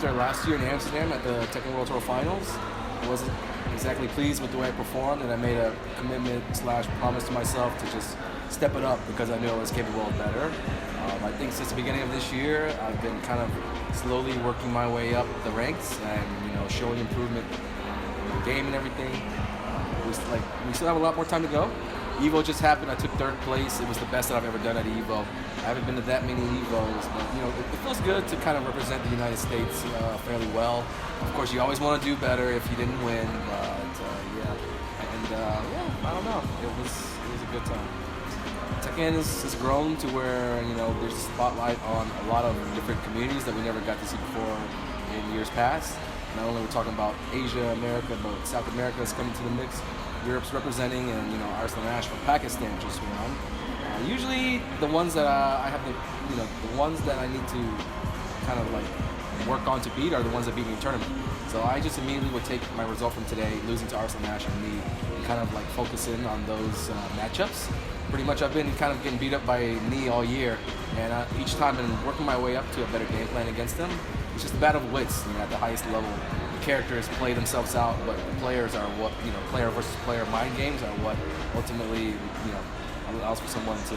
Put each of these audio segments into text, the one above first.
after last year in Amsterdam at the TEKKEN World Tour Finals, I wasn't exactly pleased with the way I performed, and I made a commitment / promise to myself to just step it up because I knew I was capable of better. I think since the beginning of this year, I've been kind of slowly working my way up the ranks and showing improvement in the game and everything. We still have a lot more time to go. EVO just happened. I took 3rd place. It was the best that I've ever done at EVO. I haven't been to that many EVOs, but it feels good to kind of represent the United States fairly well. Of course, you always want to do better if you didn't win, but I don't know. It was a good time. Tekken has grown to where there's a spotlight on a lot of different communities that we never got to see before in years past. Not only we're talking about Asia, America, but South America is coming to the mix. Europe's representing, and Arslan Ash from Pakistan just won. Usually the ones that I have the ones that I need to kind of like work on to beat are the ones that beat me in tournament. So I just immediately would take my result from today, losing to Arslan Ash and me, and kind of like focus in on those matchups. Pretty much I've been kind of getting beat up by knee all year, and each time I've been working my way up to a better game plan against them. It's just a battle of wits at the highest level. The characters play themselves out, but the players are what, player versus player mind games are what ultimately, allows for someone to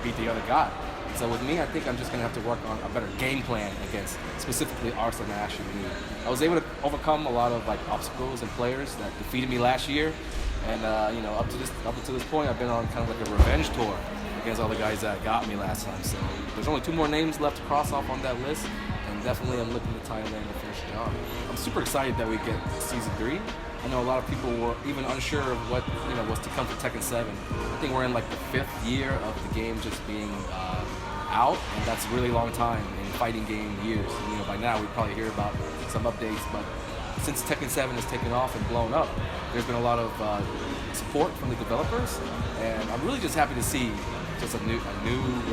beat the other guy. And so with me, I think I'm just going to have to work on a better game plan against specifically Arslan Ash and me. I was able to overcome a lot of obstacles and players that defeated me last year. And up to this point, I've been on kind of like a revenge tour against all the guys that got me last time. So there's only 2 more names left to cross off on that list, and definitely I'm looking to Thailand to finish the job. I'm super excited that we get season 3. I know a lot of people were even unsure of what was to come for Tekken 7. I think we're in like the 5th year of the game just being out, and that's a really long time in fighting game years. By now we probably hear about some updates, but since Tekken 7 has taken off and blown up, there's been a lot of support from the developers, and I'm really just happy to see just a new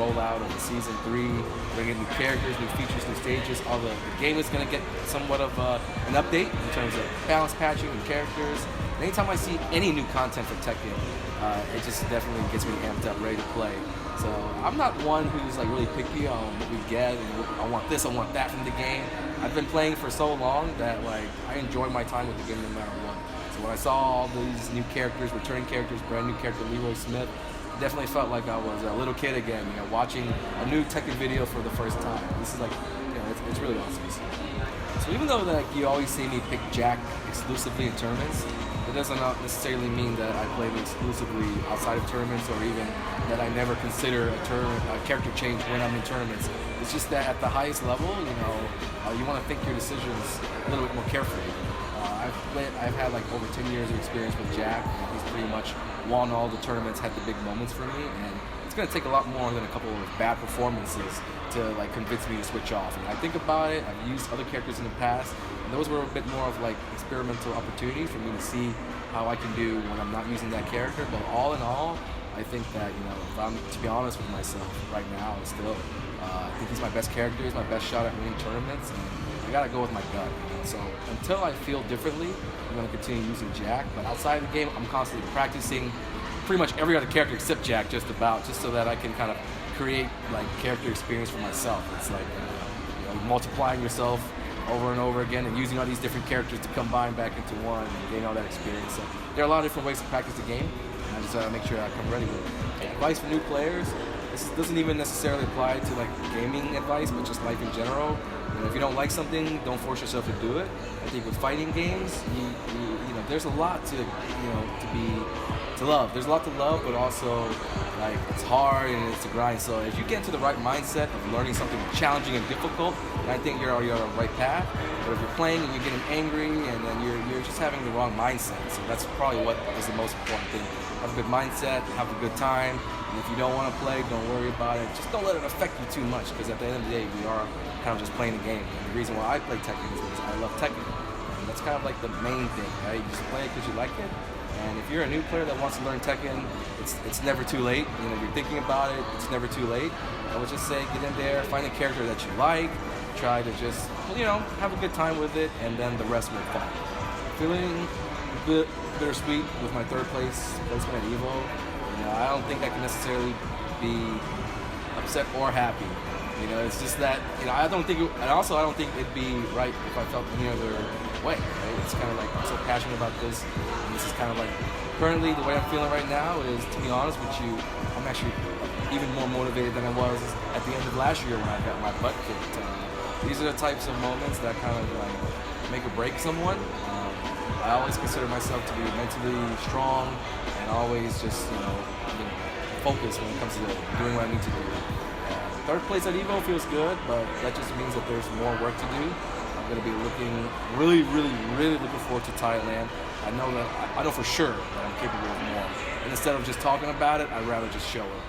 rollout of the season 3, bringing new characters, new features, new stages. The game is going to get somewhat of an update in terms of balance patching and characters. And anytime I see any new content for Tekken, it just definitely gets me amped up, ready to play. So I'm not one who's like really picky on what we get and I want this, I want that from the game. I've been playing for so long that I enjoy my time with the game no matter what. So when I saw all these new characters, returning characters, brand new character Leroy Smith, definitely felt like I was a little kid again, watching a new Tekken video for the first time. This is it's really awesome. So even though you always see me pick Jack exclusively in tournaments, it doesn't necessarily mean that I play him exclusively outside of tournaments, or even that I never consider a character change when I'm in tournaments. It's just that at the highest level, you want to think your decisions a little bit more carefully. I've had over 10 years of experience with Jack. He's pretty much won all the tournaments, had the big moments for me, and it's going to take a lot more than a couple of bad performances to convince me to switch off. And I think about it, I've used other characters in the past, and those were a bit more of experimental opportunities for me to see how I can do when I'm not using that character. But all in all, I think that if I'm to be honest with myself right now, still I think he's my best character. He's my best shot at winning tournaments, and I gotta go with my gut. So until I feel differently, I'm gonna continue using Jack. But outside of the game, I'm constantly practicing pretty much every other character except Jack, just so that I can kind of create character experience for myself. It's multiplying yourself over and over again and using all these different characters to combine back into one and gain all that experience. So there are a lot of different ways to practice the game, and I just gotta make sure I come ready with it. Advice for new players: this doesn't even necessarily apply to gaming advice, but just life in general. If you don't like something, don't force yourself to do it. I think with fighting games, there's a lot to love. There's a lot to love, but also it's hard and it's a grind. So if you get into the right mindset of learning something challenging and difficult, then I think you're already on the right path. But if you're playing and you're getting angry and then you're just having the wrong mindset, so that's probably what is the most important thing. Have a good mindset, have a good time. And if you don't want to play, don't worry about it. Just don't let it affect you too much, because at the end of the day, we are kind of just playing the game. And the reason why I play Tekken is because I love Tekken. And that's kind of the main thing, right? You just play it because you like it. And if you're a new player that wants to learn Tekken, it's never too late. If you're thinking about it, it's never too late. I would just say get in there, find a character that you like, try to just, have a good time with it, and then the rest will follow. Feeling a bit bittersweet with my 3rd place placement at EVO. I don't think I can necessarily be upset or happy. You know, it's just that, you know, I don't think, and also I don't think it'd be right if I felt any other way, right? It's kind of like, I'm so passionate about this, and this is kind of like, currently the way I'm feeling right now is, to be honest with you, I'm actually even more motivated than I was at the end of last year when I got my butt kicked. These are the types of moments that kind of like make or break someone. I always consider myself to be mentally strong and always just, you know, focused when it comes to doing what I need to do. Third place at EVO feels good, but that just means that there's more work to do. I'm going to be really looking forward to Thailand. I know for sure that I'm capable of more. And instead of just talking about it, I'd rather just show it.